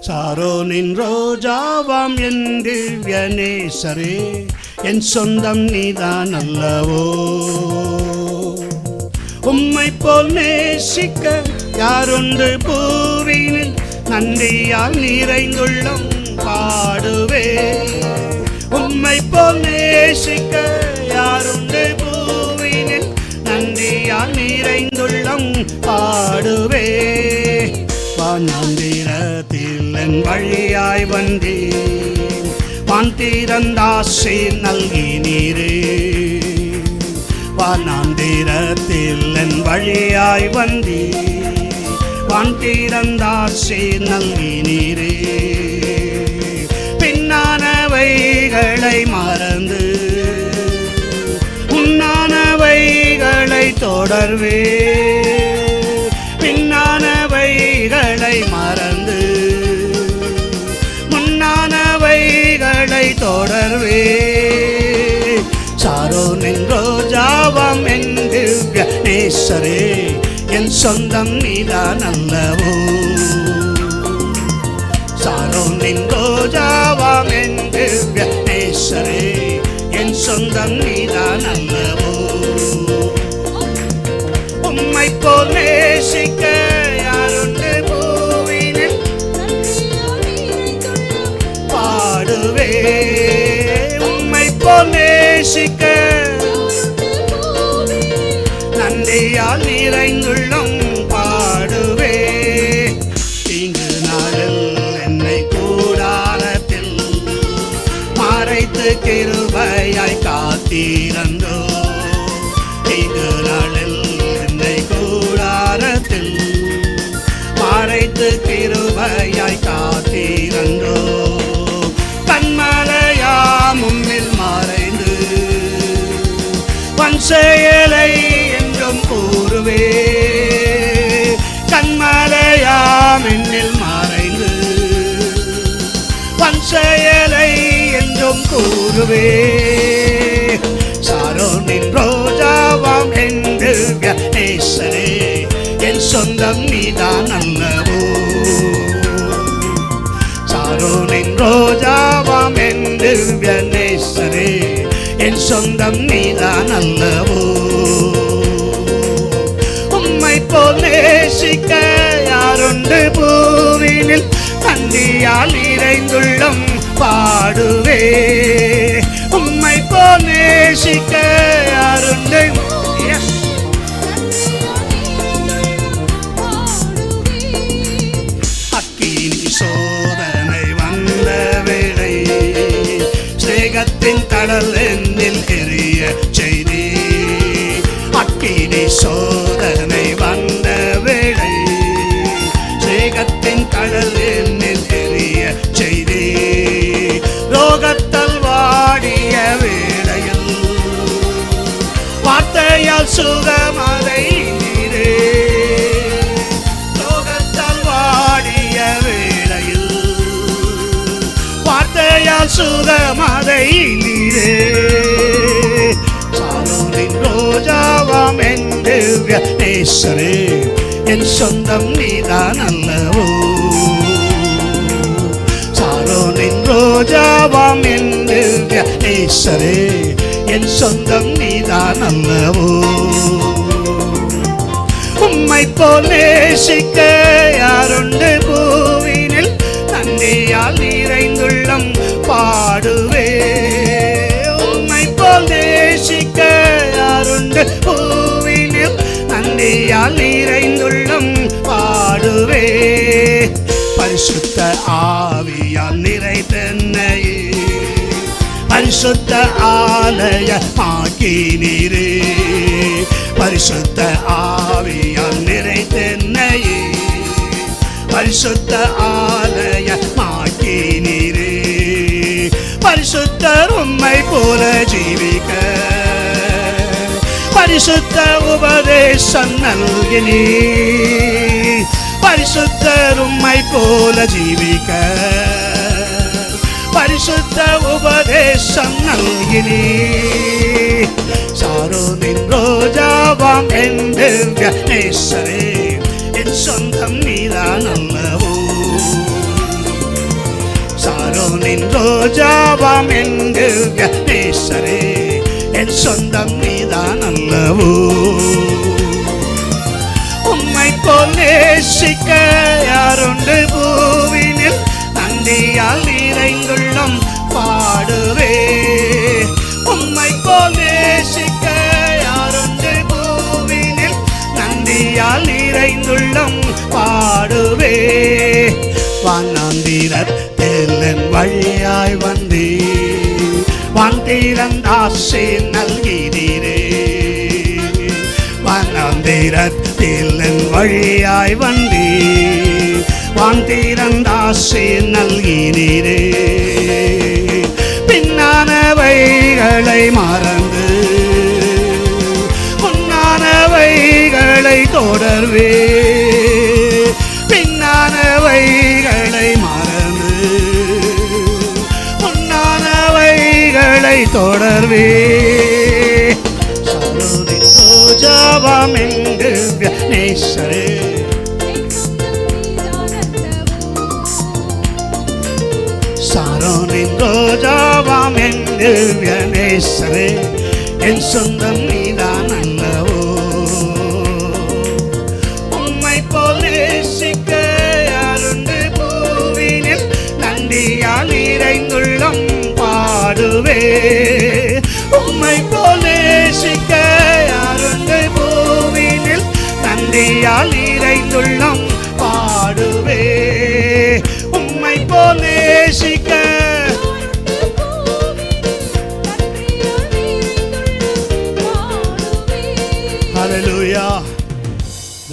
சாரோனின் ரோஜாவாம் என் திவ்ய நேசரே, என் சொந்தம் நீதான் அல்லவோ. உம்மை போல் நேசிக்க யாருண்டு பூவினில், நன்றியால் நிறைந்துள்ளம் பாடுவே. உம்மை போல் நேசிக்க யாருண்டு பூவினில், நன்றியால் நிறைந்துள்ளம் பாடுவே. வானந்திரத்தில் என் வழியாய் வந்தீர், வான் திறந்தாசை நல்கினீரே. வானந்திரத்தில் என் வழியாய் வந்தீர், வான் திறந்தாசை நல்கினீரே. பின்னானவைகளை மறந்து முன்னானவைகளை தொடர்வே. பின்னானவைகளை மறந்து முன்னானவைகளை தொடர்வே. சாரோனின் ரோஜாவாம் என் திவ்ய நேசரே, என் சொந்தம் நீதான் அல்லவோ. சாரோனின் ரோஜாவாம் என் திவ்ய நேசரே, என் சொந்தம் நீதான் அல்லவோ. உம்மை போல் நேசிக்க யாருண்டு பூவினில், பாடுவே. உம்மை போல் நேசிக்க நன்றியால் நிறைந்துள்ளம் பாடுவே. தீங்கு நாளில் என்னை கூடாரத்தில் மறைத்து கிருபையாய் காத்தீரந்தோ. தீங்கு நாளில் கூடாரத்தில் மறைத்து கிருபையாய் காத்தீரந்தோ. கண்மலையாம் உம்மில் மறைந்து வன் செயலை என்றும் கூறுவே. கண்மலையாம் என்னில் மறைந்து வன் செயலை என்றும் கூறுவே. சாரோனின் ரோஜாவாம் என் திவ்ய நேசரே, என் சொந்தம் நீதான் அல்லவோ. சாரோனின் ரோஜாவாம் என் திவ்ய நேசரே, என் சொந்தம் நீதான் அல்லவோ. உம்மை போல் நேசிக்க யாருண்டு பூவினில், நன்றியால் நிறைந்துள்ளம் பாடுவே. உம்மை போல் நேசிக்க யாருண்டு. அக்கினி சோதனை வந்த வேளை, ஸ்நேகத்தின் கடல் என்னில் எரிய செய்தி. அக்கினி சோதனை வந்த வேளை, ஸ்நேகத்தின் கடல் என்னில் எரிய செய்தி. ரோகத்தால் வாடிய வேளையில் வார்த்தையால் சுகமதை நீரே. ரோகத்தால் வாடிய வேளையில் வார்த்தையால் சுகமதை நீரே. சாரோனின் ரோஜாவாம் என் திவ்ய நேசரே, என் சொந்தம் நீதான் அல்லவோ. சாரோனின் ரோஜாவாம் என் திவ்ய நேசரே, என் சொந்தம் நீதான் அல்லவோ. உம்மை போல் நேசிக்க யாருண்டு பூவினில், நன்றியால் நிறைந்துள்ளம் பாடுவே. உம்மை போல் நேசிக்க யாருண்டு பூவினில், நன்றியால் நிறைந்துள்ளம் பாடுவே. பரிசுத்த ஆவியால் நிறைந்தென்னையே பரிசுத்த ஆலயமாக்கினீரே. பரிசுத்த ஆவியால் நிறைந்தென்னையே பரிசுத்த ஆலயமாக்கினீரே. பரிசுத்தர் உம்மை போல ஜீவிக்க பரிசுத்த உபதேசம் நல்கினீர். பரிசுத்தர் உம்மை போல ஜீவிக்க பரிசுத்த உபதேசம் நல்கினீர். சாரோனின் ரோஜாவாம் என் திவ்ய நேசரே, என் சொந்தம் நீதான் அல்லவோ. சாரோனின் ரோஜாவாம் என் திவ்ய நேசரே, என் சொந்தம் நீதான் அல்லவோ. உம்மை போல் நேசிக்க யாருண்டு பூவினில், நந்தியால் நிறைந்துள்ளம் பாடுவே. உம்மை போல் நேசிக்க யாருண்டு பூவினில், நந்தியால் நிறைந்துள்ளம் பாடுவே. வானாந்திரத்தில் என் வழியாய் வந்தே, வான் திறந்தாசை நல்கிறீரே. வானாந்திரத்தில் என் வழியாய் வந்தே, வான் திறந்தாசை நல்கிறீரே. பின்னானவைகளை மறந்து முன்னானவைகளை தொடர்வே. பின்னானவைகளை மறந்து முன்னானவைகளை தொடர்வே. சாரோனின் ரோஜாவாம் என் திவ்ய நேசரே, சாரோனின் ரோஜாவாம் என் திவ்ய நேசரே, என் சொந்தம் நீதான் அல்லவோ. உம்மை போல் நேசிக்க யாருண்டு பூவினில், நந்தியால் நிறைந்துள்ளம் பாடுவே. உம்மை போல் நேசிக்க யாருண்டு பூவினில், நந்தியால் நிறைந்துள்ளம் பாடுவே. உம்மை போல் நேசிக்க